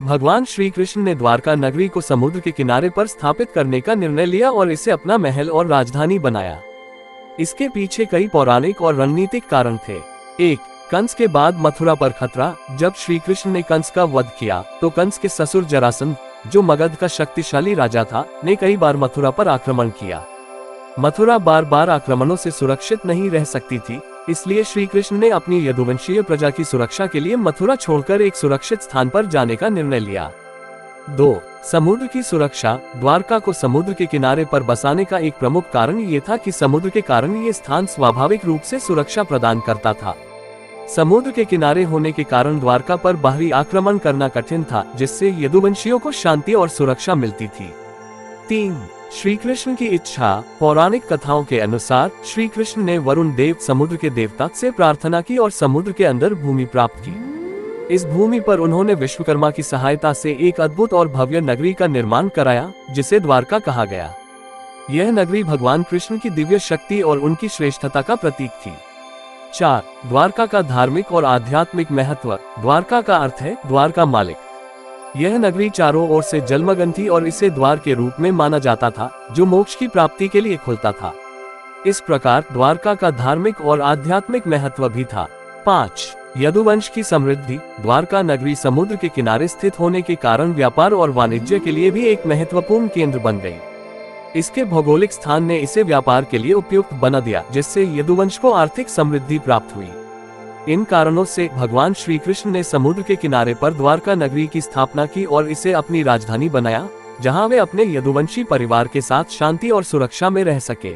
भगवान श्री कृष्ण ने द्वारका नगरी को समुद्र के किनारे पर स्थापित करने का निर्णय लिया और इसे अपना महल और राजधानी बनाया। इसके पीछे कई पौराणिक और रणनीतिक कारण थे। 1. कंस के बाद मथुरा पर खतरा। जब श्री कृष्ण ने कंस का वध किया तो कंस के ससुर जरासंध, जो मगध का शक्तिशाली राजा था, ने कई बार मथुरा पर आक्रमण किया। मथुरा बार बार आक्रमणों से सुरक्षित नहीं रह सकती थी, इसलिए श्री कृष्ण ने अपनी यदुवंशीय प्रजा की सुरक्षा के लिए मथुरा छोड़कर एक सुरक्षित स्थान पर जाने का निर्णय लिया। 2. समुद्र की सुरक्षा। द्वारका को समुद्र के किनारे पर बसाने का एक प्रमुख कारण ये था कि समुद्र के कारण ये स्थान स्वाभाविक रूप से सुरक्षा प्रदान करता था। समुद्र के किनारे होने के कारण द्वारका पर बाहरी आक्रमण करना कठिन था, जिससे यदुवंशियों को शांति और सुरक्षा मिलती थी। 3. श्री कृष्ण की इच्छा। पौराणिक कथाओं के अनुसार श्री कृष्ण ने वरुण देव, समुद्र के देवता, से प्रार्थना की और समुद्र के अंदर भूमि प्राप्त की। इस भूमि पर उन्होंने विश्वकर्मा की सहायता से एक अद्भुत और भव्य नगरी का निर्माण कराया, जिसे द्वारका कहा गया। यह नगरी भगवान कृष्ण की दिव्य शक्ति और उनकी श्रेष्ठता का प्रतीक थी। 4. द्वारका का धार्मिक और आध्यात्मिक महत्व। द्वारका का अर्थ है द्वार का मालिक। यह नगरी चारों ओर से जलमग्न थी और इसे द्वार के रूप में माना जाता था, जो मोक्ष की प्राप्ति के लिए खुलता था। इस प्रकार द्वारका का धार्मिक और आध्यात्मिक महत्व भी था। 5. यदुवंश की समृद्धि। द्वारका नगरी समुद्र के किनारे स्थित होने के कारण व्यापार और वाणिज्य के लिए भी एक महत्वपूर्ण केंद्र बन गई। इसके भौगोलिक स्थान ने इसे व्यापार के लिए उपयुक्त बना दिया, जिससे यदुवंश को आर्थिक समृद्धि प्राप्त हुई। इन कारणों से भगवान श्री कृष्ण ने समुद्र के किनारे पर द्वारका नगरी की स्थापना की और इसे अपनी राजधानी बनाया, जहां वे अपने यदुवंशी परिवार के साथ शांति और सुरक्षा में रह सके।